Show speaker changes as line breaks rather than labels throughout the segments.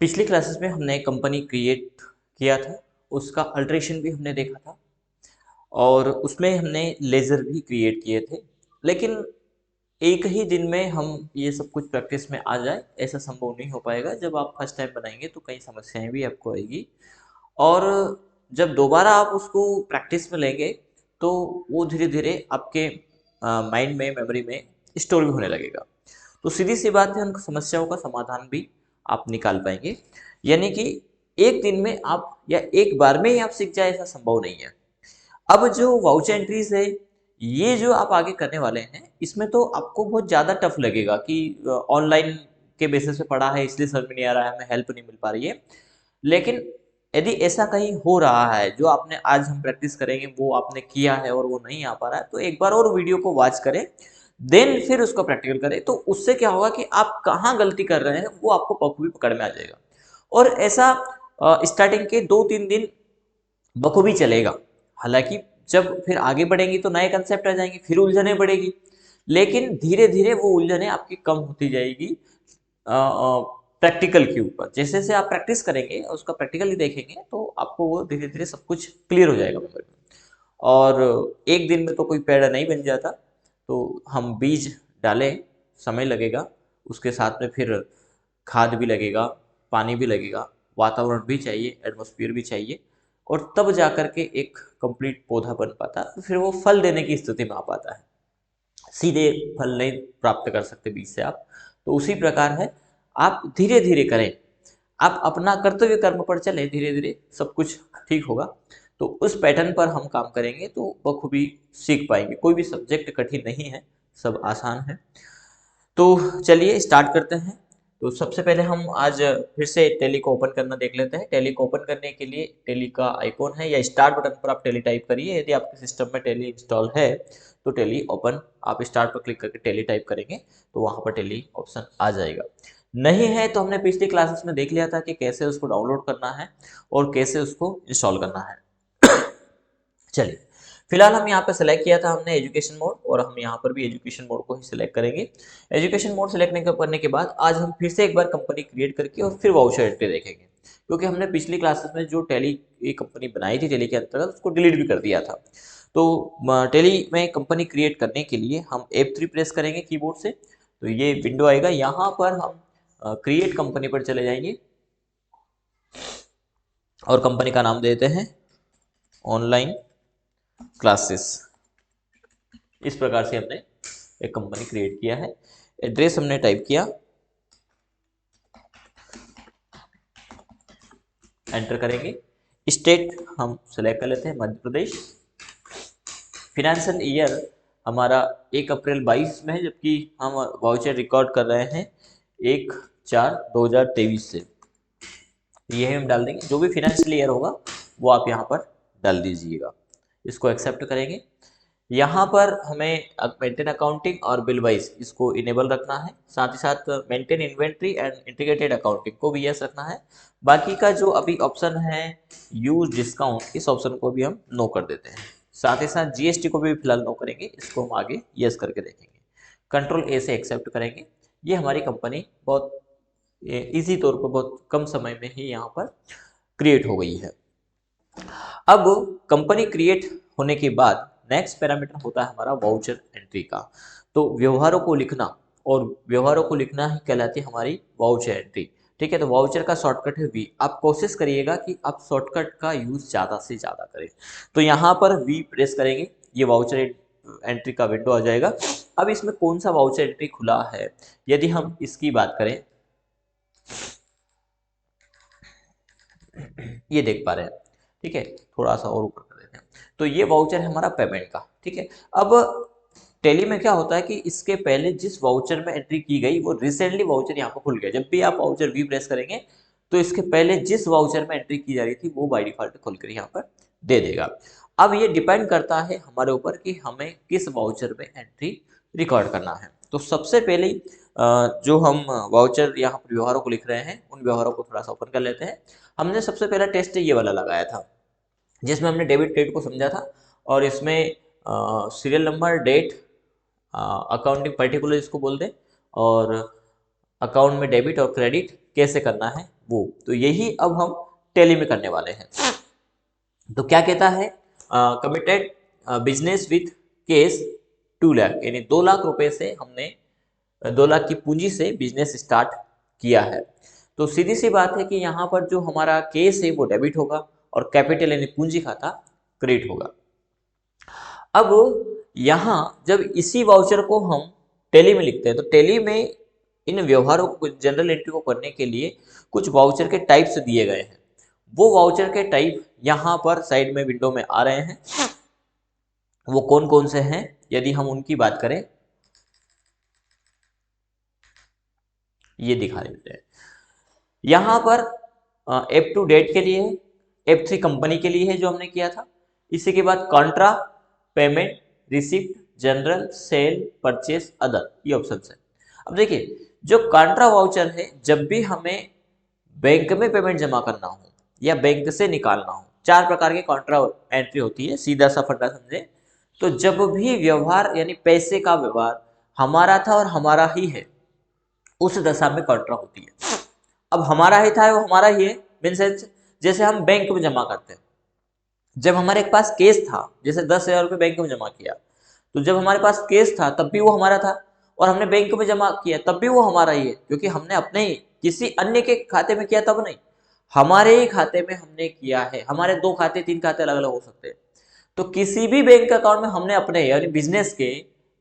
पिछली क्लासेस में हमने कंपनी क्रिएट किया था, उसका अल्ट्रेशन भी हमने देखा था और उसमें हमने लेज़र भी क्रिएट किए थे। लेकिन एक ही दिन में हम ये सब कुछ प्रैक्टिस में आ जाए ऐसा संभव नहीं हो पाएगा। जब आप फर्स्ट टाइम बनाएंगे तो कई समस्याएं भी आपको आएगी और जब दोबारा आप उसको प्रैक्टिस में लेंगे तो वो धीरे धीरे आपके माइंड में, मेमोरी में स्टोर भी होने लगेगा। तो सीधी सी बात है, उन समस्याओं का समाधान भी आप निकाल पाएंगे। यानी कि एक दिन में आप या एक बार में ही आप सीख जाए ऐसा संभव नहीं है। अब जो वाउचर एंट्रीज है, ये जो आप आगे करने वाले हैं, इसमें तो आपको बहुत ज़्यादा टफ लगेगा कि ऑनलाइन के बेसिस पे पढ़ा है इसलिए समझ में नहीं आ रहा है, हमें हेल्प नहीं मिल पा रही है। लेकिन यदि ऐसा कहीं हो रहा है, जो आपने आज हम प्रैक्टिस करेंगे वो आपने किया है और वो नहीं आ पा रहा है, तो एक बार और वीडियो को वॉच करें, देन फिर उसको प्रैक्टिकल करें। तो उससे क्या होगा कि आप कहाँ गलती कर रहे हैं वो आपको बखूबी पकड़ में आ जाएगा। और ऐसा स्टार्टिंग के 2-3 दिन बखूबी चलेगा। हालांकि जब फिर आगे बढ़ेंगी तो नए कंसेप्ट आ जाएंगे, फिर उलझने बढ़ेगी। लेकिन धीरे धीरे वो उलझने आपकी कम होती जाएगी प्रैक्टिकल के ऊपर। जैसे जैसे आप प्रैक्टिस करेंगे उसका प्रैक्टिकली देखेंगे तो आपको वो धीरे धीरे सब कुछ क्लियर हो जाएगा मेमोरी में। और एक दिन में तो कोई पेड़ नहीं बन जाता। तो हम बीज डालें, समय लगेगा, उसके साथ में फिर खाद भी लगेगा, पानी भी लगेगा, वातावरण भी चाहिए, एटमॉस्फेयर भी चाहिए, और तब जा कर के एक कंप्लीट पौधा बन पाता है। तो फिर वो फल देने की स्थिति में आ पाता है। सीधे फल नहीं प्राप्त कर सकते बीज से आप। तो उसी प्रकार है, आप धीरे धीरे करें, आप अपना कर्तव्य कर्म पर चले, धीरे धीरे सब कुछ ठीक होगा। तो उस पैटर्न पर हम काम करेंगे तो बखूबी सीख पाएंगे। कोई भी सब्जेक्ट कठिन नहीं है, सब आसान है। तो चलिए स्टार्ट करते हैं। तो सबसे पहले हम आज फिर से टैली को ओपन करना देख लेते हैं। टैली को ओपन करने के लिए टैली का आइकॉन है या स्टार्ट बटन पर आप टैली टाइप करिए। यदि आपके सिस्टम में टैली इंस्टॉल है तो टैली ओपन, आप स्टार्ट पर क्लिक करके टैली टाइप करेंगे तो वहां पर टैली ऑप्शन आ जाएगा। नहीं है तो हमने पिछली क्लासेस में देख लिया था कि कैसे उसको डाउनलोड करना है और कैसे उसको इंस्टॉल करना है। चलिए, फिलहाल हम यहाँ पे सेलेक्ट किया था हमने एजुकेशन मोड, और हम यहाँ पर भी एजुकेशन मोड को ही सिलेक्ट करेंगे। एजुकेशन मोड सेलेक्ट करने के बाद आज हम फिर से एक बार कंपनी क्रिएट करके और फिर वाउचर एंट्री देखेंगे। क्योंकि हमने पिछली क्लासेस में जो टैली की कंपनी बनाई थी टैली के अंतर्गत, उसको डिलीट भी कर दिया था। तो टैली में कंपनी क्रिएट करने के लिए हम F3 प्रेस करेंगे कीबोर्ड से, तो ये विंडो आएगा। यहाँ पर हम क्रिएट कंपनी पर चले जाएंगे और कंपनी का नाम देते हैं ऑनलाइन क्लासेस। इस प्रकार से हमने एक कंपनी क्रिएट किया है। एड्रेस हमने टाइप किया, एंटर करेंगे। स्टेट हम सेलेक्ट कर लेते हैं मध्य प्रदेश। फिनेंशियल ईयर हमारा 1 अप्रैल 22 में है, जबकि हम वाउचर रिकॉर्ड कर रहे हैं 1/4/2023 से। ये हम डाल देंगे, जो भी फिनेंशियल ईयर होगा वो आप यहाँ पर डाल दीजिएगा। इसको एक्सेप्ट करेंगे। यहाँ पर हमें मेंटेन अकाउंटिंग और बिल वाइज इसको इनेबल रखना है। साथ ही साथ maintain inventory and integrated accounting को भी यस रखना है। बाकी का जो अभी ऑप्शन है यूज डिस्काउंट, इस ऑप्शन को भी हम नो कर देते हैं। साथ ही साथ जीएसटी को भी फिलहाल नो करेंगे, इसको हम आगे यस करके देखेंगे। कंट्रोल ए से एक्सेप्ट करेंगे। ये हमारी कंपनी बहुत इजी तौर पर बहुत कम समय में ही यहाँ पर क्रिएट हो गई है। अब कंपनी क्रिएट होने के बाद नेक्स्ट पैरामीटर होता है हमारा वाउचर एंट्री का। तो व्यवहारों को लिखना, और व्यवहारों को लिखना ही कहलाती है हमारी वाउचर एंट्री। ठीक है, तो वाउचर का शॉर्टकट है वी। आप कोशिश करिएगा कि आप शॉर्टकट का यूज ज़्यादा से ज़्यादा करें। तो यहाँ पर वी प्रेस करेंगे, ये वाउचर एंट्री का विंडो आ जाएगा। अब इसमें कौन सा वाउचर एंट्री खुला है, यदि हम इसकी बात करें, ये देख पा रहे हैं। ठीक है, थोड़ा सा और ऊपर कर देते हैं। तो ये वाउचर है हमारा पेमेंट का। ठीक है, अब टैली में क्या होता है कि इसके पहले जिस वाउचर में एंट्री की गई वो रिसेंटली वाउचर यहाँ पर खुल गया। जब भी आप वाउचर वी प्रेस करेंगे तो इसके पहले जिस वाउचर में एंट्री की जा रही थी वो बाय डिफॉल्ट खुलकर यहाँ पर दे देगा। अब ये डिपेंड करता है हमारे ऊपर कि हमें किस वाउचर में एंट्री रिकॉर्ड करना है। तो सबसे पहले जो हम वाउचर यहाँ पर व्यवहारों को लिख रहे हैं, उन व्यवहारों को थोड़ा सा ओपन कर लेते हैं। हमने सबसे पहला टेस्ट ये वाला लगाया था, जिसमें हमने डेबिट क्रेडिट को समझा था, और इसमें serial number, date, accounting particular इसको बोल दें, और अकाउंट में डेबिट और क्रेडिट कैसे करना है वो, तो यही अब हम टैली में करने वाले हैं। तो क्या कहता है, committed business with case 2 lakh, यानी 2 लाख रुपए से हमने 2 लाख की पूंजी से बिजनेस स्टार्ट किया है। तो सीधी सी बात है कि यहाँ पर जो हमारा केस है वो डेबिट होगा और कैपिटल यानी पूंजी खाता क्रेडिट होगा। अब यहाँ जब इसी वाउचर को हम टैली में लिखते हैं तो टैली में इन व्यवहारों को, जनरल एंट्री को करने के लिए कुछ वाउचर के टाइप्स दिए गए हैं। वो वाउचर के टाइप यहाँ पर साइड में विंडो में आ रहे हैं। वो कौन कौन से हैं यदि हम उनकी बात करें, ये दिखा देते हैं। यहाँ पर F2 डेट के लिए है, F3 कंपनी के लिए है जो हमने किया था। इसी के बाद contra, payment, receipt, journal, sale, purchase, other, ये ऑप्शन है। अब देखिए जो कॉन्ट्रा वाउचर है, जब भी हमें बैंक में पेमेंट जमा करना हो या बैंक से निकालना हो, 4 प्रकार की कॉन्ट्रा एंट्री होती है, सीधा सा फंडा समझे। तो जब भी व्यवहार यानी पैसे का व्यवहार हमारा था और हमारा ही है, उस दशा में कॉन्ट्रा होती है। अब हमारा ही था वो हमारा ही है, मीन सेंस जैसे हम बैंक में जमा करते हैं, जब हमारे पास केस था, जैसे 10,000 रुपये बैंक में जमा किया, तो जब हमारे पास केस था तब भी वो हमारा था, और हमने बैंक में जमा किया तब भी वो हमारा ही है, क्योंकि हमने अपने ही किसी अन्य के खाते में किया तब नहीं, हमारे ही खाते में हमने किया है। हमारे 2 खाते 3 खाते अलग अलग हो सकते हैं, तो किसी भी बैंक अकाउंट में हमने अपने यानी बिजनेस के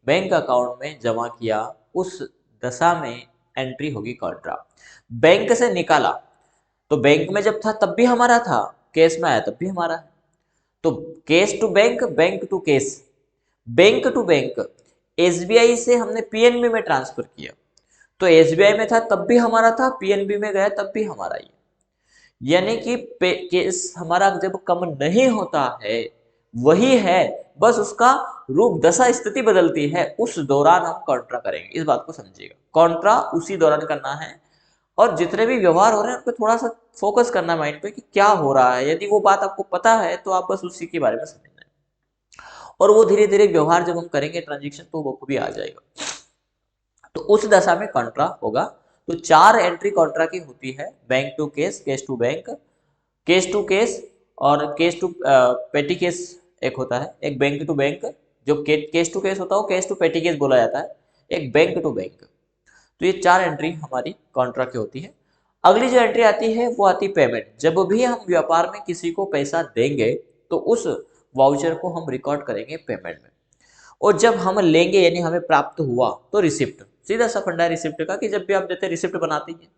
बैंक अकाउंट में जमा किया, उस दशा में एंट्री होगी कॉन्ट्रा। बैंक से निकाला तो बैंक में जब था तब भी हमारा था, केस में आया तब भी हमारा है। तो cash to bank, bank to cash, bank to bank, SBI से हमने पीएनबी में ट्रांसफर किया, तो एसबीआई में था तब भी हमारा था, पीएनबी में गया तब भी हमारा ही। यानी कि केस हमारा जब कम नहीं होता है वही है, बस उसका रूप दशा स्थिति बदलती है, उस दौरान हम कॉन्ट्रा करेंगे। इस बात को समझिएगा, कॉन्ट्रा उसी दौरान करना है, और जितने भी व्यवहार हो रहे हैं उन पर थोड़ा सा फोकस करना है माइंड पे कि क्या हो रहा है। यदि वो बात आपको पता है तो आप बस उसी के बारे में समझना है, और वो धीरे धीरे व्यवहार जब हम करेंगे ट्रांजेक्शन तो वो भी आ जाएगा। तो उस दशा में कॉन्ट्रा होगा। तो 4 एंट्री कॉन्ट्रा की होती है, bank to cash, cash to bank, cash to cash, और केस टू पेटी केस एक होता है, एक बैंक टू बैंक। जो केस टू केस होता है वो केस टू पेटी केस बोला जाता है, एक बैंक टू बैंक। तो ये 4 एंट्री हमारी कॉन्ट्रा की होती है। अगली जो एंट्री आती है वो आती है पेमेंट। जब भी हम व्यापार में किसी को पैसा देंगे तो उस वाउचर को हम रिकॉर्ड करेंगे पेमेंट में, और जब हम लेंगे यानी हमें प्राप्त हुआ तो रिसिप्ट, सीधा सा फंडा है रिसिप्ट का कि जब भी आप देते हैं रिसिप्ट बनाते हैं,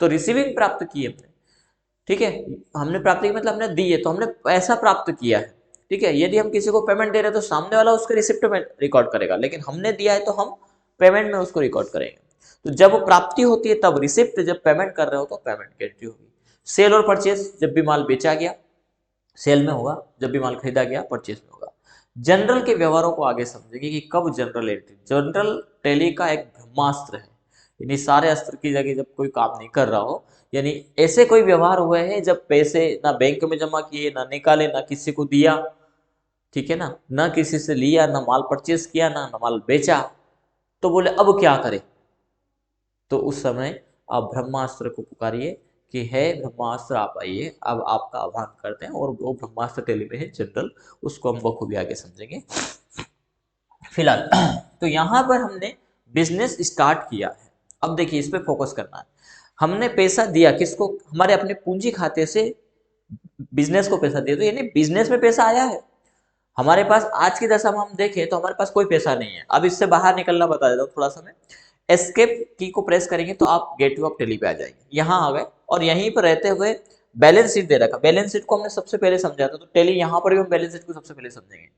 तो रिसीविंग प्राप्त की हमने, ठीक है, हमने प्राप्त की मतलब हमने दी है तो हमने पैसा प्राप्त किया है, ठीक है। यदि हम किसी को पेमेंट दे रहे हैं तो सामने वाला उसके रिसिप्ट में रिकॉर्ड करेगा, लेकिन हमने दिया है तो हम पेमेंट में उसको रिकॉर्ड करेंगे। तो जब प्राप्ति होती है तब रिसिप्ट, जब पेमेंट कर रहे हो तो पेमेंट की एंट्री होगी। सेल और परचेस, जब भी माल बेचा गया सेल में होगा, जब भी माल खरीदा गया परचेस में होगा। जनरल के व्यवहारों को आगे समझेंगे कि कब जनरल एंट्री, जनरल टैली का एक ब्रह्मास्त्र है, यानी सारे अस्त्र की जगह जब कोई काम नहीं कर रहा हो, यानी ऐसे कोई व्यवहार हुए हैं जब पैसे ना बैंक में जमा किए, ना निकाले, ना किसी को दिया, ठीक है ना किसी से लिया, ना माल परचेस किया, ना माल बेचा, तो बोले अब क्या करें। तो उस समय आप ब्रह्मास्त्र को पुकारिए कि है ब्रह्मास्त्र आप आइए, अब आपका आह्वान करते हैं, और वो ब्रह्मास्त्र टैली में है जनरल, उसको हम बखूबी आगे समझेंगे। फिलहाल तो यहाँ पर हमने बिजनेस स्टार्ट किया है। अब देखिए इस पे फोकस करना है। हमने पैसा दिया किसको, हमारे अपने पूंजी खाते से बिजनेस को पैसा दिया, तो यानी बिजनेस में पैसा आया है हमारे पास। आज की दशा में हम देखें तो हमारे पास कोई पैसा नहीं है। अब इससे बाहर निकलना बता देता हूँ थोड़ा सा मैं। एस्केप की को प्रेस करेंगे तो आप गेटवे ऑफ टैली पे आ जाएंगे, यहाँ आ गए, और यहीं पर रहते हुए बैलेंस शीट दे रखा। बैलेंस शीट को हमने सबसे पहले समझा था, तो टैली यहाँ पर भी हम बैलेंस शीट को सबसे पहले समझेंगे।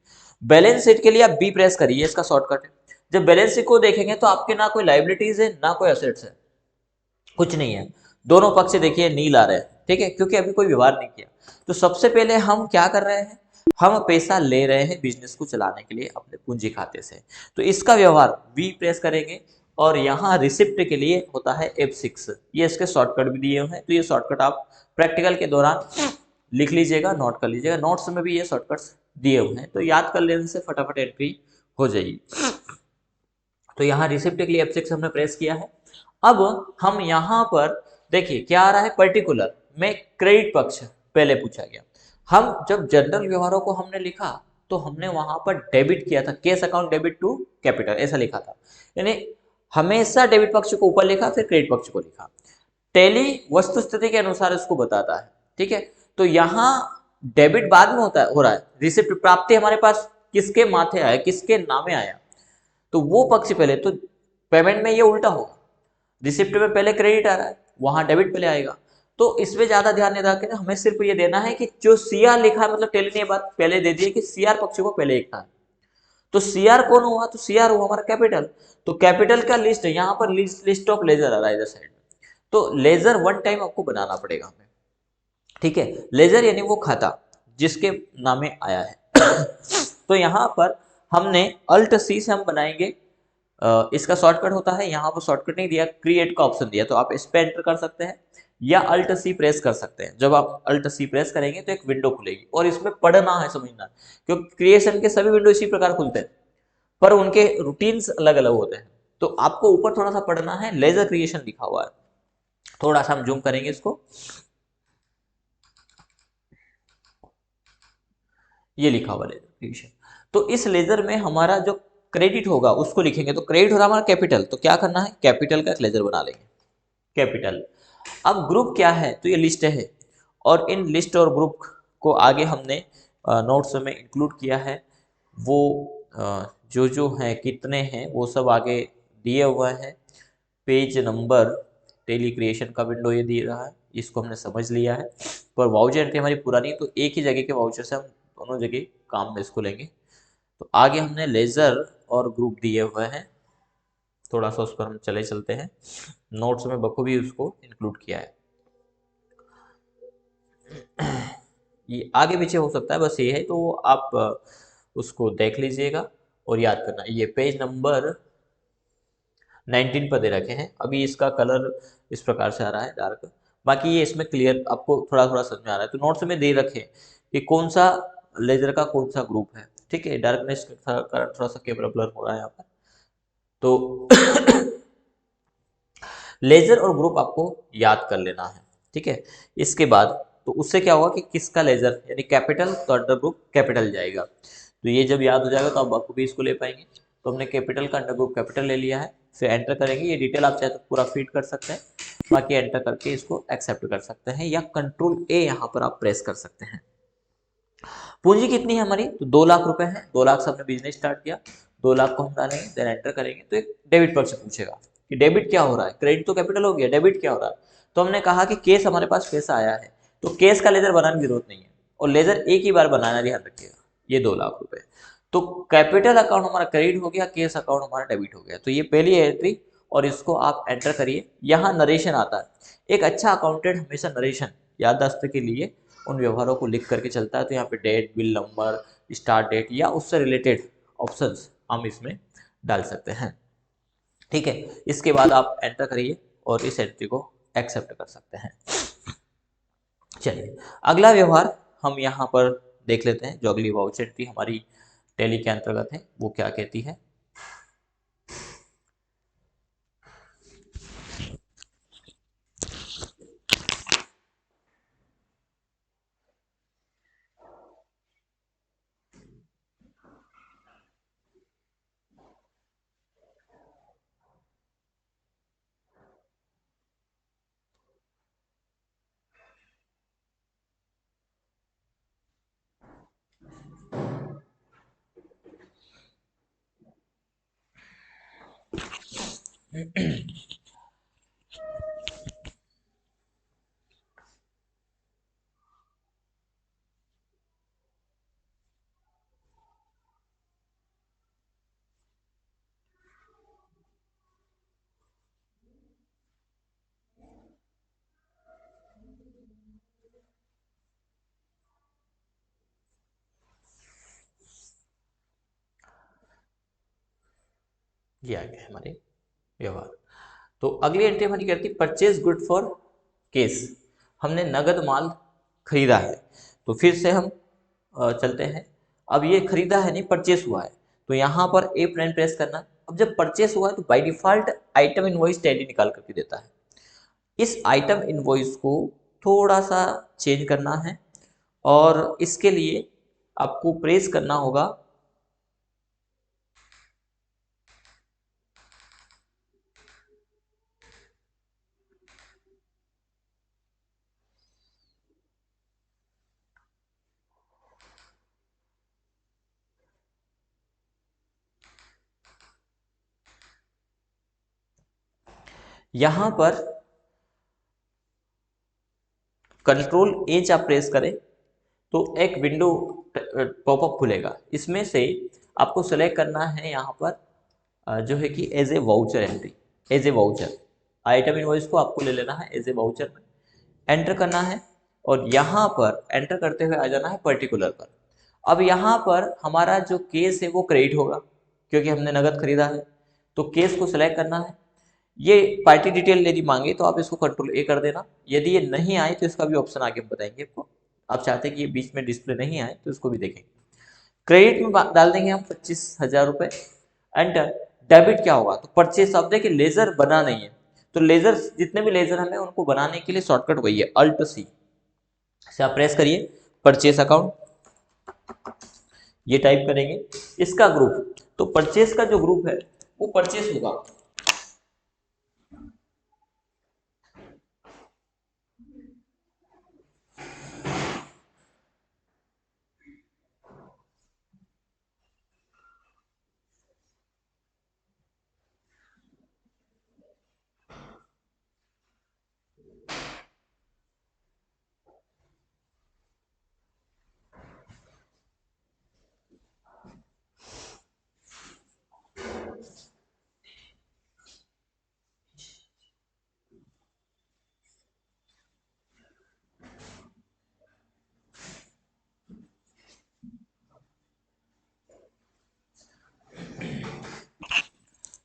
बैलेंस शीट के लिए आप बी प्रेस करिए, इसका शॉर्टकट है। जब बैलेंस शीट को देखेंगे तो आपके ना कोई लाइबिलिटीज है ना कोई असेट्स है, कुछ नहीं है, दोनों पक्ष देखिए नील आ रहे हैं, ठीक है, क्योंकि अभी कोई व्यवहार नहीं किया। तो सबसे पहले हम क्या कर रहे हैं, हम पैसा ले रहे हैं बिजनेस को चलाने के लिए अपने पूंजी खाते से, तो इसका व्यवहार वी प्रेस करेंगे। और यहाँ रिसिप्ट के लिए होता है F6, ये इसके शॉर्टकट भी दिए हुए हैं, तो ये शॉर्टकट आप प्रैक्टिकल के दौरान लिख लीजिएगा, नोट कर लीजिएगा, नोट्स में भी ये शॉर्टकट्स दिए हुए हैं, तो याद कर लेने से फटाफट एंट्री हो जाएगी। तो यहाँ रिसिप्ट के लिए F6 हमने प्रेस किया है। अब हम यहाँ पर देखिए क्या आ रहा है, पर्टिकुलर में क्रेडिट पक्ष पहले पूछा गया। हम जब जनरल व्यवहारों को हमने लिखा तो हमने वहां पर डेबिट किया था, cash account debit to capital ऐसा लिखा था, यानी हमेशा डेबिट पक्ष को ऊपर लिखा फिर क्रेडिट पक्ष को लिखा। टैली वस्तु स्थिति के अनुसार इसको बताता है, ठीक है। तो यहाँ डेबिट बाद में होता है, हो रहा है, रिसिप्ट प्राप्ति हमारे पास किसके माथे आया, किसके नामे आया, तो वो पक्ष पहले, तो पेमेंट में ये उल्टा होगा, रिसिप्ट में पहले क्रेडिट आ रहा है, वहां डेबिट पहले आएगा। तो इसमें ज्यादा ध्यान नहीं रखना, हमें सिर्फ ये देना है कि जो सीआर लिखा है, मतलब टेली ने बात पहले दे दी है कि सीआर पक्ष को पहले लिखना है। तो सीआर कौन हुआ, तो सीआर हुआ हमारा कैपिटल। तो कैपिटल का लिस्ट है यहाँ पर, लिस्ट ऑफ लेजर आ रहा है इधर साइड में, तो लेजर वन टाइम आपको बनाना पड़ेगा हमें, ठीक है। लेजर यानी वो खाता जिसके नामे आया है। तो यहाँ पर हमने अल्ट सी से हम बनाएंगे, इसका शॉर्टकट होता है, यहाँ पर शॉर्टकट नहीं दिया, क्रिएट का ऑप्शन दिया, तो आप इस पे एंटर कर सकते हैं या अल्ट सी प्रेस कर सकते हैं। जब आप अल्ट सी प्रेस करेंगे तो एक विंडो खुलेगी और इसमें पढ़ना है, समझना, क्योंकि क्रिएशन के सभी विंडो इसी प्रकार खुलते हैं पर उनके रूटीन्स अलग अलग होते हैं। तो आपको ऊपर थोड़ा सा पढ़ना है, लेजर क्रिएशन लिखा हुआ है, थोड़ा सा हम जूम करेंगे इसको, ये लिखा हुआ लेजर क्रिएशन। तो इस लेजर में हमारा जो क्रेडिट होगा उसको लिखेंगे, तो क्रेडिट हो रहा है हमारा कैपिटल, तो क्या करना है, कैपिटल का एक लेजर बना लेंगे, कैपिटल। अब ग्रुप क्या है, तो ये लिस्ट है, और इन लिस्ट और ग्रुप को आगे हमने नोट्स में इंक्लूड किया है, वो जो जो हैं कितने हैं वो सब आगे दिए हुए हैं। पेज नंबर टेली क्रिएशन का विंडो ये दे रहा है, इसको हमने समझ लिया है, पर वाउचर एंट्री हमारी पुरानी, तो एक ही जगह के वाउचर से हम दोनों जगह काम में इसको लेंगे। तो आगे हमने लेजर और ग्रुप दिए हुए हैं, थोड़ा सा उस पर हम चले चलते हैं, नोट्स में बखूबी उसको इंक्लूड किया है। ये आगे पीछे हो सकता है, बस ये है, तो आप उसको देख लीजिएगा और याद करना। ये पेज नंबर 19 पर दे रखे हैं, अभी इसका कलर इस प्रकार से आ रहा है डार्क, बाकी ये इसमें क्लियर आपको थोड़ा थोड़ा समझ में आ रहा है। तो नोट्स में दे रखे कि कौन सा लेजर का कौन सा ग्रुप है, ठीक है। डार्कनेस का कारण थोड़ा सा कैमरा ब्लर हो रहा है यहाँ पर, तो लेजर और ग्रुप आपको याद कर लेना है, ठीक है। इसके बाद तो उससे क्या होगा कि किसका लेजर यानी कैपिटल, तो अंडर ग्रुप कैपिटल जाएगा, तो ये जब याद हो जाएगा तो आप बखूबी इसको ले पाएंगे। तो हमने कैपिटल का अंडर ग्रुप कैपिटल ले लिया है, फिर एंटर करेंगे, ये डिटेल आप चाहे तो पूरा फीड कर सकते हैं, बाकी एंटर करके इसको एक्सेप्ट कर सकते हैं, या कंट्रोल ए यहाँ पर आप प्रेस कर सकते हैं। पूंजी कितनी है हमारी, तो 2 लाख रुपए है, 2 लाख से हमने बिजनेस स्टार्ट किया, 2 लाख को हम डालेंगे, देन एंटर करेंगे, तो एक डेबिट पक्ष पूछेगा कि डेबिट क्या हो रहा है, क्रेडिट तो कैपिटल हो गया, डेबिट क्या हो रहा है। तो हमने कहा कि केस हमारे पास पैसा आया है, तो केस का लेजर बनाने की जरूरत नहीं है, और लेजर एक ही बार बनाना, ध्यान रखिएगा, ये 2 लाख रुपए। तो कैपिटल अकाउंट हमारा क्रेडिट हो गया, केस अकाउंट हमारा डेबिट हो गया, तो ये पहली एंट्री, और इसको आप एंटर करिए। यहाँ नरेशन आता है, एक अच्छा अकाउंटेंट हमेशा नरेशन याददाश्त के लिए उन व्यवहारों को लिख करके चलता है, तो यहाँ पे date, bill number, start date या उससे रिलेटेड ऑप्शंस हम इसमें डाल सकते हैं, ठीक है। इसके बाद आप एंटर करिए और इस एंट्री को एक्सेप्ट कर सकते हैं। चलिए अगला व्यवहार हम यहाँ पर देख लेते हैं, जो अगली वाउचर एंट्री हमारी टैली के अंतर्गत है वो क्या कहती है। ये आ गया हमारे व्यवहार। तो अगली एंट्री हमारी कहती है परचेज गुड फॉर केस, हमने नगद माल खरीदा है, तो फिर से हम चलते हैं। अब ये खरीदा है नहीं, परचेस हुआ है, तो यहाँ पर A9 प्रेस करना, अब जब परचेस हुआ है तो by default item invoice tally निकाल करके देता है। इस आइटम इनवॉइस को थोड़ा सा चेंज करना है और इसके लिए आपको प्रेस करना होगा यहां पर कंट्रोल एच आप प्रेस करें तो एक विंडो पॉपअप खुलेगा। इसमें से आपको सेलेक्ट करना है यहाँ पर जो है कि as a voucher entry, as a voucher item invoice को आपको ले लेना है एज ए वाउचर में, एंटर करना है और यहाँ पर एंटर करते हुए आ जाना है पर्टिकुलर पर। अब यहाँ पर हमारा जो केस है वो क्रेडिट होगा क्योंकि हमने नगद खरीदा है, तो केस को सिलेक्ट करना है। ये पार्टी डिटेल यदि मांगे तो आप इसको कंट्रोल ए कर देना, यदि ये नहीं आए तो इसका भी ऑप्शन आगे हम बताएंगे आपको। आप चाहते हैं कि ये बीच में डिस्प्ले नहीं आए तो इसको भी देखेंगे। क्रेडिट में डाल देंगे हम 25,000 रुपये, एंटर। डेबिट क्या होगा तो परचेस, अब देखिए लेजर बना नहीं है तो लेजर, जितने भी लेजर हमें उनको बनाने के लिए शॉर्टकट वही है अल्ट सी से आप प्रेस करिए, परचेस अकाउंट ये टाइप करेंगे, इसका ग्रुप, तो परचेस का जो ग्रुप है वो परचेस होगा।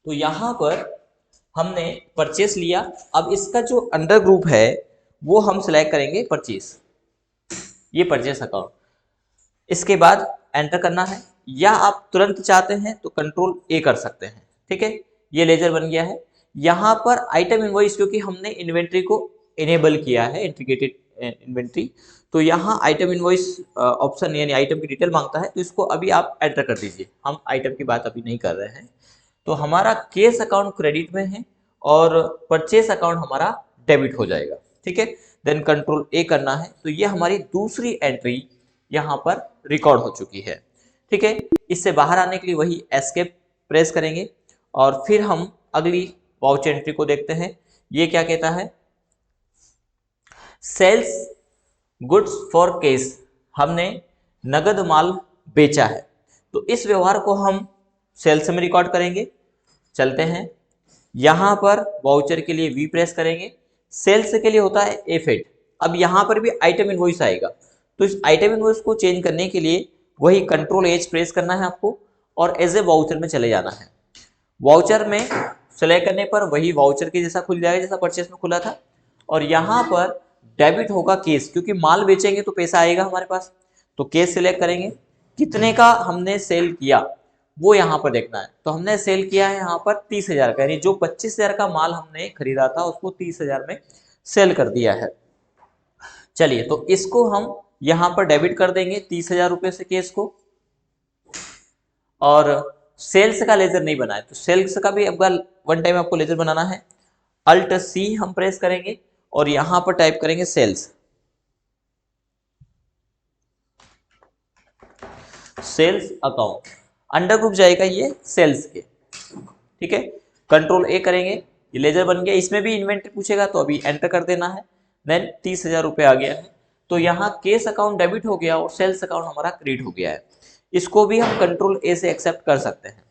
तो यहां पर हमने परचेस लिया, अब इसका जो अंडर ग्रुप है वो हम सिलेक्ट करेंगे परचेस, ये परचेस अकाउंट। इसके बाद एंटर करना है, या आप तुरंत चाहते हैं तो कंट्रोल ए कर सकते हैं। ठीक है, ये लेजर बन गया है। यहाँ पर आइटम इनवॉइस, क्योंकि हमने इन्वेंट्री को इनेबल किया है, इंटीग्रेटेड इन्वेंट्री, तो यहाँ आइटम इनवॉइस ऑप्शन यानी आइटम की डिटेल मांगता है, तो इसको अभी आप एंटर कर दीजिए। हम आइटम की बात अभी नहीं कर रहे हैं। तो हमारा केस अकाउंट क्रेडिट में है और परचेस अकाउंट हमारा डेबिट हो जाएगा। ठीक है, देन कंट्रोल ए करना है, तो ये हमारी दूसरी एंट्री यहाँ पर रिकॉर्ड हो चुकी है। ठीक है, इससे बाहर आने के लिए वही एस्केप प्रेस करेंगे और फिर हम अगली वाउचर एंट्री को देखते हैं। ये क्या कहता है, सेल्स गुड्स फॉर केस, हमने नगद माल बेचा है, तो इस व्यवहार को हम सेल्स में रिकॉर्ड करेंगे। चलते हैं, यहां पर वाउचर के लिए वी प्रेस करेंगे, सेल्स के लिए होता है F8। अब यहां पर भी आइटम इनवॉइस आएगा, तो इस आइटम इनवॉइस को चेंज करने के लिए वही कंट्रोल एच प्रेस करना है आपको और एज ए वाउचर में चले जाना है। वाउचर में सेलेक्ट करने पर वही वाउचर के जैसा खुल जाएगा जैसा परचेस में खुला था, और यहाँ पर डेबिट होगा केस, क्योंकि माल बेचेंगे तो पैसा आएगा हमारे पास, तो केस सिलेक्ट करेंगे। कितने का हमने सेल किया वो यहाँ पर देखना है, तो हमने सेल किया है यहाँ पर 30,000 का, यानी जो 25,000 का माल हमने खरीदा था उसको 30,000 में सेल कर दिया है। चलिए, तो इसको हम यहाँ पर डेबिट कर देंगे 30,000 रुपये से केस को, और सेल्स का लेजर नहीं बना है तो सेल्स का भी अब वन टाइम आपको लेजर बनाना है। अल्ट सी हम प्रेस करेंगे और यहां पर टाइप करेंगे sales, sales account, under group जाएगा ये सेल्स के। ठीक है, कंट्रोल ए करेंगे, ये लेजर बन गया। इसमें भी इन्वेंट्री पूछेगा तो अभी एंटर कर देना है, देन 30,000 रुपये आ गया है, तो यहाँ केस अकाउंट डेबिट हो गया और सेल्स अकाउंट हमारा क्रेडिट हो गया है। इसको भी हम कंट्रोल ए से एक्सेप्ट कर सकते हैं।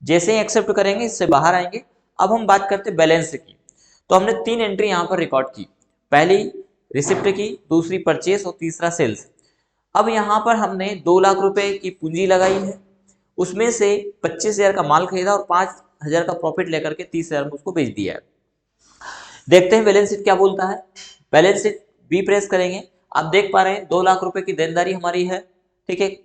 जैसे ही एक्सेप्ट करेंगे इससे बाहर आएंगे। अब हम बात करते हैं बैलेंस की, तो हमने 3 एंट्री यहाँ पर रिकॉर्ड की, पहली रिसिप्ट की, दूसरी परचेस और तीसरा सेल्स। अब यहाँ पर हमने 2 लाख रुपए की पूंजी लगाई है, उसमें से 25,000 का माल खरीदा और 5,000 का प्रॉफिट लेकर के 30,000 में उसको बेच दिया है। देखते हैं बैलेंस शीट क्या बोलता है। बैलेंस शीट बी प्रेस करेंगे, आप देख पा रहे हैं 2 लाख रुपए की देनदारी हमारी है। ठीक है,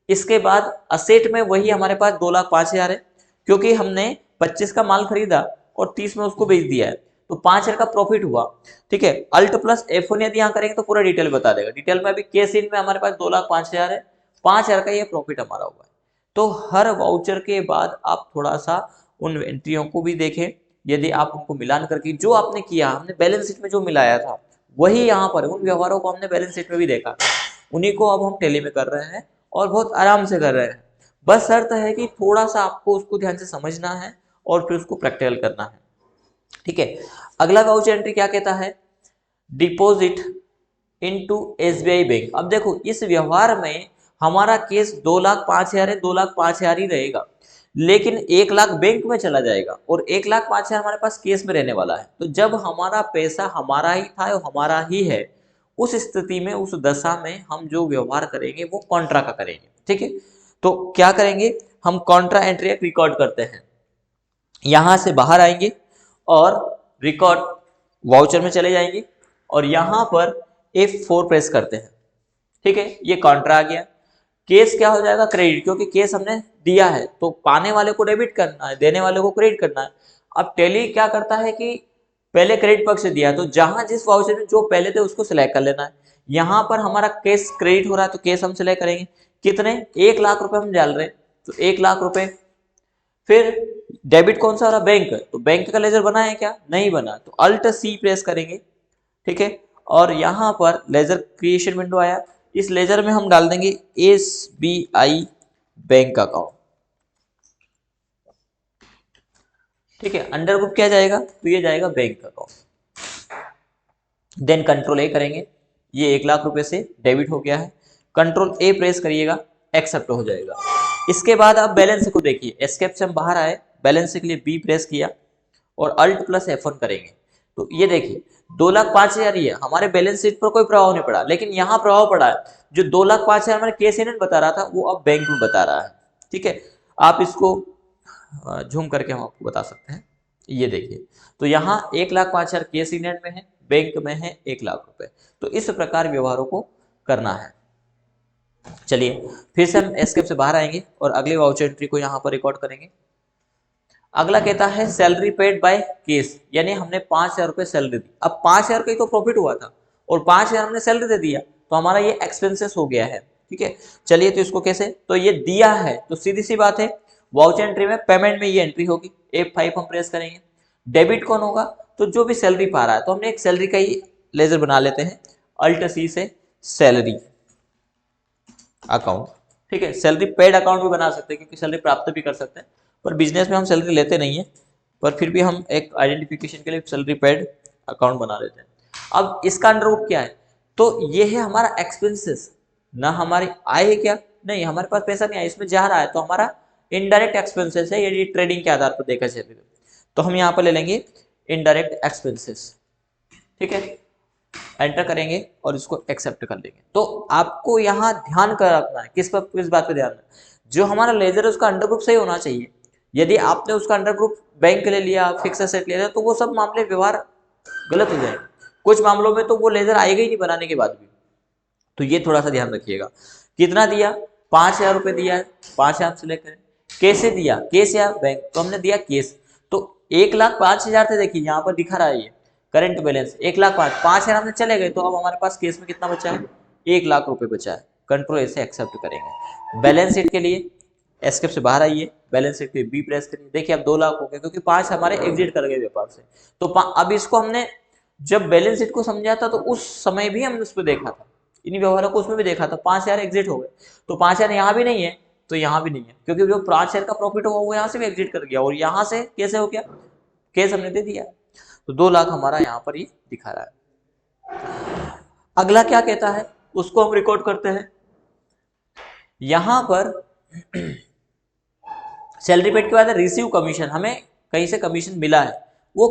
इसके बाद असेट में वही हमारे पास 2,05,000 है, क्योंकि हमने 25 का माल खरीदा और 30 में उसको बेच दिया है, तो 5,000 का प्रॉफिट हुआ। ठीक है, अल्ट प्लस F1 यदि यहाँ करेंगे तो पूरा डिटेल बता देगा। डिटेल में अभी केस इन में हमारे पास 2,05,000 है, 5,000 का ये प्रॉफिट हमारा हुआ है। तो हर वाउचर के बाद आप थोड़ा सा उन एंट्रियों को भी देखें, यदि आप उनको मिलान करके जो आपने किया, हमने बैलेंस शीट में जो मिलाया था वही यहाँ पर उन व्यवहारों को हमने बैलेंस शीट में भी देखा, उन्हीं को अब हम टैली में कर रहे हैं और बहुत आराम से कर रहे हैं। बस शर्त है कि थोड़ा सा आपको उसको ध्यान से समझना है और फिर उसको प्रैक्टिकल करना है। ठीक है, अगला वाउचर एंट्री क्या कहता है, डिपॉजिट इनटू एसबीआई बैंक। अब देखो इस व्यवहार में हमारा केस 2,05,000 है, 2,05,000 ही रहेगा, लेकिन 1,00,000 बैंक में चला जाएगा और 1,05,000 हमारे पास केस में रहने वाला है। तो जब हमारा पैसा हमारा ही था और हमारा ही है, उस स्थिति में उस दशा में हम जो व्यवहार करेंगे वो कॉन्ट्रा का करेंगे। ठीक है, तो क्या करेंगे, हम कॉन्ट्रा एंट्री रिकॉर्ड करते हैं, यहां से बाहर आएंगे और रिकॉर्ड वाउचर में चले जाएंगे और यहां पर F4 प्रेस करते हैं। ठीक है, ये कॉन्ट्रा आ गया। केस क्या हो जाएगा, क्रेडिट, क्योंकि केस हमने दिया है तो पाने वाले को डेबिट करना है, देने वाले को क्रेडिट करना है। अब टैली क्या करता है कि पहले क्रेडिट पक्ष से दिया, तो जहां जिस वाउचर में जो पहले थे उसको सिलेक्ट कर लेना है। यहां पर हमारा केस क्रेडिट हो रहा है तो केस हम सिलेक्ट करेंगे, कितने, 1,00,000 रुपए हम डाल रहे हैं, तो 1,00,000 रुपए। फिर डेबिट कौन सा हो रहा, बैंक, तो बैंक का लेजर बना है क्या, नहीं बना, तो अल्ट सी प्रेस करेंगे। ठीक है, और यहां पर लेजर क्रिएशन विंडो आया, इस लेजर में हम डाल देंगे एसबीआई बैंक अकाउंट। ठीक है, अंडर ग्रुप क्या जाएगा, तो ये जाएगा bank account. Then control A करेंगे, ये 1,00,000 रुपए से डेबिट हो गया है, कंट्रोल ए प्रेस करिएगा, एक्सेप्ट हो जाएगा। इसके बाद आप बैलेंस को देखिए, एस्केप से हम बाहर आए, बैलेंस के लिए बी प्रेस किया और अल्ट प्लस F1 करेंगे, तो ये देखिए 2,05,000 ही है, हमारे बैलेंस शीट पर कोई प्रभाव नहीं पड़ा, लेकिन यहाँ प्रभाव पड़ा है, जो 2,05,000 हमारे केस एजेंट बता रहा था वो अब बैंक में बता रहा है। ठीक है, आप इसको झूम करके हम आपको बता सकते हैं, ये देखिए, तो यहाँ 1,05,000 केस एजेंट में है, बैंक में है 1,00,000 रुपए। तो इस प्रकार व्यवहारों को करना है। चलिए फिर से हम एस्केप से बाहर आएंगे और अगले वाउचर एंट्री को यहाँ पर रिकॉर्ड करेंगे। अगला कहता है सैलरी पेड बाय केस, यानी हमने 5,000 रुपए सैलरी दी, अब 5,000 का ही तो प्रॉफिट हुआ था और 5,000 हमने सैलरी दे दिया, तो हमारा ये एक्सपेंसेस हो गया है। ठीक है, चलिए तो इसको कैसे, तो ये दिया है तो सीधी सी बात है वाउचर एंट्री में पेमेंट में ये एंट्री होगी, F5 हम प्रेस करेंगे। डेबिट कौन होगा, तो जो भी सैलरी पा रहा है, तो हमने एक सैलरी का ही लेजर बना लेते हैं, अल्ट सी से सैलरी अकाउंट। ठीक है, सैलरी पेड अकाउंट भी बना सकते हैं क्योंकि सैलरी प्राप्त भी कर सकते हैं, पर बिजनेस में हम सैलरी लेते नहीं है, पर फिर भी हम एक आइडेंटिफिकेशन के लिए सैलरी पेड अकाउंट बना लेते हैं। अब इसका अंडर रूट क्या है, तो ये है हमारा एक्सपेंसेस, ना हमारी आय है क्या, नहीं हमारे पास पैसा नहीं आया, इसमें जा रहा है, तो हमारा इनडायरेक्ट एक्सपेंसेस है, यदि ट्रेडिंग के आधार पर देखा जाए तो हम यहाँ पर ले लेंगे इनडायरेक्ट एक्सपेंसेस। ठीक है, एंटर करेंगे और इसको एक्सेप्ट कर लेंगे। तो आपको यहाँ ध्यान कर रखना है, किस बात पे ध्यान है, जो हमारा लेजर है उसका अंडर ग्रुप सही होना चाहिए। यदि आपने उसका अंडर ग्रुप बैंक ले लिया, फिक्स एसेट ले लिया, तो वो सब मामले व्यवहार गलत हो जाएंगे। कुछ मामलों में तो वो लेजर आएगा ही नहीं बनाने के बाद भी, तो ये थोड़ा सा ध्यान रखिएगा। कितना दिया, 5,000 रुपए दिया है, 5,000 सिलेक्ट करें। कैसे दिया, केस या बैंक, तो हमने दिया केस, तो 1,05,000 थे, देखिए यहाँ पर दिखा रहा है ये करंट बैलेंस 1,05,000, 5,000 हमने चले गए, तो अब हमारे पास केस में कितना बचा है, 1,00,000 रुपए बचा है। कंट्रोल ऐसे एक्सेप्ट करेंगे। बैलेंस शीट के लिए एस्केप से बाहर आइए, बैलेंस शीट पे बी प्रेस करिए, देखिए अब 2,00,000 हो गए क्योंकि 5 हमारे एग्जिट कर गए व्यापार से। तो अब इसको हमने जब बैलेंस शीट को समझा था तो उस समय भी हमने उस पर देखा था, इन व्यवहारों को उसमें भी देखा था, 5,000 एग्जिट हो गए, तो 5,000 यहाँ भी नहीं है तो यहाँ भी नहीं है, क्योंकि जो 5,000 का प्रॉफिट हुआ वो यहाँ से भी एग्जिट कर गया और यहाँ से कैसे हो गया, केस हमने दे दिया, तो 2,00,000 हमारा यहाँ पर ये दिखा रहा है। अगला क्या कहता है उसको हम रिकॉर्ड करते हैं। यहां पर सैलरी पेड के बाद रिसीव कमीशन, हमें कहीं से कमीशन मिला है, वो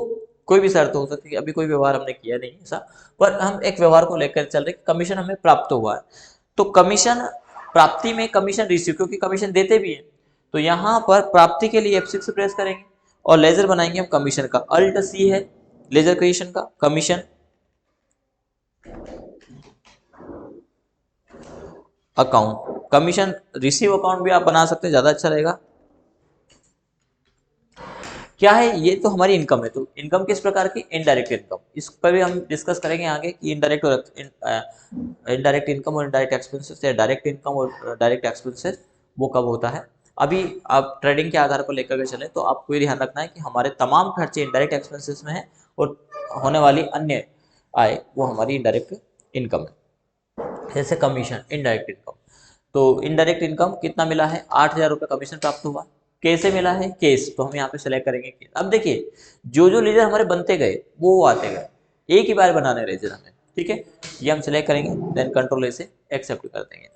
कोई भी शर्त हो सकती है, अभी कोई व्यवहार हमने किया नहीं ऐसा, पर हम एक व्यवहार को लेकर चल रहे, कमीशन हमें प्राप्त हुआ है, तो कमीशन प्राप्ति में कमीशन रिसीव, क्योंकि कमीशन देते भी है, तो यहाँ पर प्राप्ति के लिए F6 प्रेस करेंगे और लेजर बनाएंगे हम कमीशन का, अल्ट सी है लेजर क्रिएशन का, commission account, commission receive account भी आप बना सकते हैं, ज्यादा अच्छा रहेगा। क्या है, ये तो हमारी इनकम है। तो इनकम किस प्रकार की, इनडायरेक्ट इनकम, इस पर भी हम डिस्कस करेंगे आगे कि इनडायरेक्ट और इनडायरेक्ट इनकम और इनडायरेक्ट एक्सपेंसेस या डायरेक्ट इनकम और डायरेक्ट एक्सपेंसेस वो कब होता है। अभी आप ट्रेडिंग के आधार पर लेकर के चले तो आपको ये ध्यान रखना है कि हमारे तमाम खर्चे इनडायरेक्ट एक्सपेंसेस में है और होने वाली अन्य आय वो हमारी इनडायरेक्ट इनकम है। जैसे कमीशन, इनडायरेक्ट इनकम, तो इनडायरेक्ट इनकम कितना मिला है, 8,000 रुपये कमीशन प्राप्त हुआ। कैसे मिला है, केस, तो हम यहाँ पे सेलेक्ट करेंगे केस। अब देखिए जो जो लेजर हमारे बनते गए वो आते गए, एक ही बार बनाने लेजर हमें, ठीक है। ये हम सेलेक्ट करेंगे, देन कंट्रोल ए से एक्सेप्ट कर देंगे।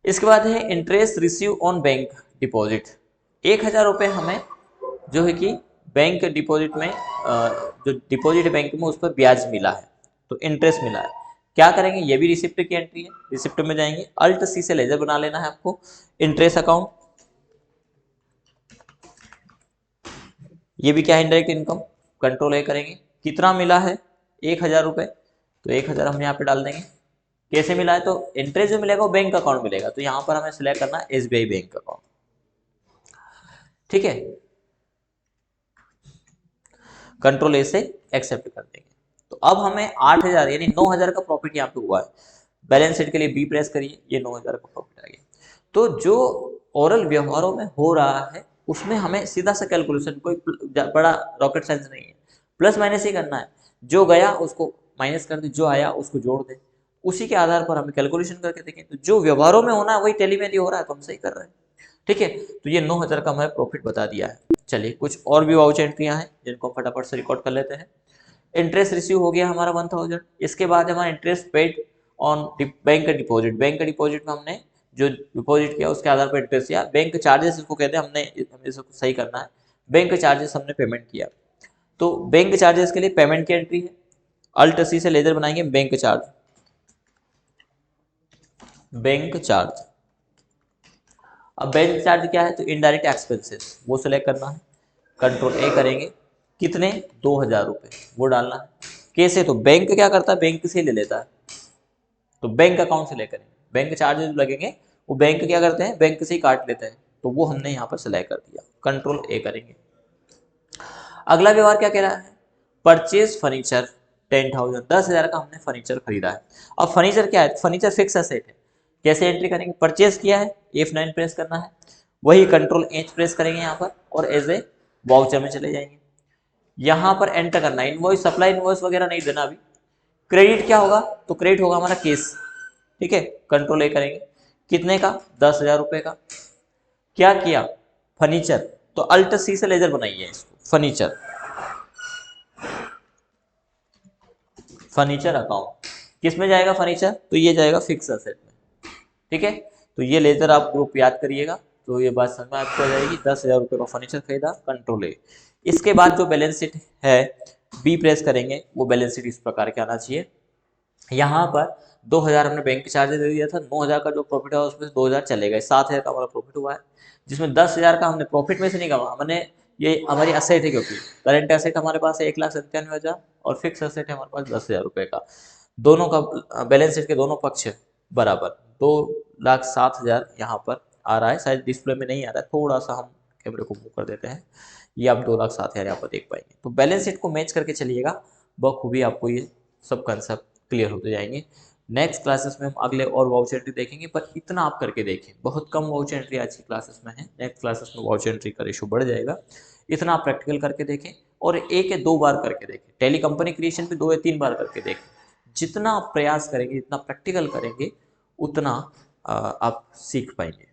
इसके बाद है interest receive on bank deposit. 1,000 रुपये हमें जो है कि बैंक डिपॉजिट में जो डिपॉजिट बैंक में उस पर ब्याज मिला है, तो इंटरेस्ट मिला है। क्या करेंगे, ये भी रिसिप्ट की एंट्री है, रिसिप्ट में जाएंगे, अल्ट सी से लेजर बना लेना है आपको, इंटरेस्ट अकाउंट। ये भी क्या है, इनडायरेक्ट इनकम, कंट्रोल ए करेंगे, कितना मिला है 1,000 रुपये, तो 1,000 हम यहाँ पे डाल देंगे। कैसे मिला है, तो इंटरेस्ट जो मिलेगा वो बैंक अकाउंट मिलेगा, तो यहाँ पर हमें सिलेक्ट करना है SBI बैंक अकाउंट, ठीक है। कंट्रोल ए से एक्सेप्ट कर देंगे। तो अब हमें 8,000 यानी 9,000 का प्रॉफिट यहाँ पे हुआ है। बैलेंस शीट के लिए बी प्रेस करिए, ये 9,000 का प्रॉफिट आ गया। तो जो ओरल व्यवहारों में हो रहा है उसमें हमें सीधा सा कैलकुलेशन, कोई बड़ा रॉकेट साइंस नहीं है, प्लस माइनस ही करना है। जो गया उसको माइनस कर दे, जो आया उसको जोड़ दे, उसी के आधार पर हमें कैलकुलेशन करके देखें। तो जो व्यवहारों में होना है वही टैली में हो रहा है, तो हम सही कर रहे हैं, ठीक है। तो ये 9,000 का हमें प्रॉफिट बता दिया है। चलिए कुछ और भी वाउचर एंट्रियां हैं जिनको हम फटाफट से रिकॉर्ड कर लेते हैं। इंटरेस्ट रिसीव हो गया हमारा 1,000। इसके बाद हमारा interest paid on bank deposit. Bank deposit में हमने जो डिपॉजिट किया उसके आधार पर इंटरेस्ट किया। बैंक चार्जेस इसको कहते हैं, हमें इसको सही करना है। बैंक चार्जेस हमने पेमेंट किया, तो बैंक चार्जेस के लिए पेमेंट की एंट्री है, अल्ट सी से लेजर बनाएंगे, बैंक चार्ज, बैंक चार्ज। अब बैंक चार्ज क्या है, तो इनडायरेक्ट एक्सपेंसेस, वो सिलेक्ट करना है, कंट्रोल ए करेंगे, कितने 2,000 रुपये वो डालना है। कैसे, तो बैंक क्या करता है, बैंक से ले लेता है, तो बैंक अकाउंट से ले करेंगे। बैंक चार्जेस लगेंगे वो बैंक क्या करते हैं, बैंक से ही काट लेते हैं, तो वो हमने यहाँ पर सिलेक्ट कर दिया, कंट्रोल ए करेंगे। अगला व्यवहार क्या कह रहा है, परचेज फर्नीचर 10,000, 10,000 का हमने फर्नीचर खरीदा है। अब फर्नीचर क्या है, फर्नीचर फिक्स एसेट है। कैसे एंट्री करेंगे, परचेज किया है, F9 प्रेस करना है, वही कंट्रोल H प्रेस करेंगे यहाँ पर और एज ए वाउचर में चले जाएंगे। यहाँ पर एंटर करना है, इनवॉइस सप्लाई इनवॉइस वगैरह नहीं देना अभी। क्रेडिट क्या होगा, तो क्रेडिट होगा हमारा केस, ठीक है। कंट्रोल ए करेंगे, कितने का, 10,000 रुपये का। क्या किया, फर्नीचर, तो अल्ट सी से लेजर बनाइए इसको, फर्नीचर, फर्नीचर अकाउंट किस में जाएगा फर्नीचर, तो ये जाएगा फिक्स एसेट में, ठीक है। तो ये लेजर आप ग्रुप याद करिएगा, तो ये बात समझ में आपको आ जाएगी। 10,000 रुपये का फर्नीचर खरीदा, कंट्रोल ए। इसके बाद जो बैलेंस शीट है बी प्रेस करेंगे, वो बैलेंस शीट इस प्रकार के आना चाहिए। यहाँ पर 2,000 हमने बैंक चार्जेस दे दिया था, 9,000 का जो प्रॉफिट है उसमें से 2,000 चले गए, 7,000 का हमारा प्रॉफिट हुआ है, जिसमें 10,000 का हमने प्रॉफिट में से नहीं कमा, हमने ये हमारी असेट है, क्योंकि करंट एसेट हमारे पास है 1,97,000 और फिक्स एसेट है हमारे पास 10,000 रुपये का। दोनों का बैलेंस शीट के दोनों पक्ष बराबर 2,07,000 यहाँ पर आ रहा है। शायद डिस्प्ले में नहीं आ रहा है, थोड़ा सा हम कैमरे को मूव कर देते हैं, ये आप 2,07,000 यहाँ पर देख पाएंगे। तो बैलेंस शीट को मैच करके चलिएगा, बखूबी आपको ये सब कंसेप्ट क्लियर होते जाएंगे। नेक्स्ट क्लासेस में हम अगले और वाउचर एंट्री देखेंगे, पर इतना आप करके देखें, बहुत कम वाउचर एंट्री आज की क्लासेस में है, नेक्स्ट क्लासेस में वाउचर एंट्री का रेशो बढ़ जाएगा। इतना आप प्रैक्टिकल करके देखें और 1 या 2 बार करके देखें, टेली कंपनी क्रिएशन भी 2 या 3 बार करके देखें। जितना आप प्रयास करेंगे, जितना प्रैक्टिकल करेंगे, उतना आप सीख पाएंगे।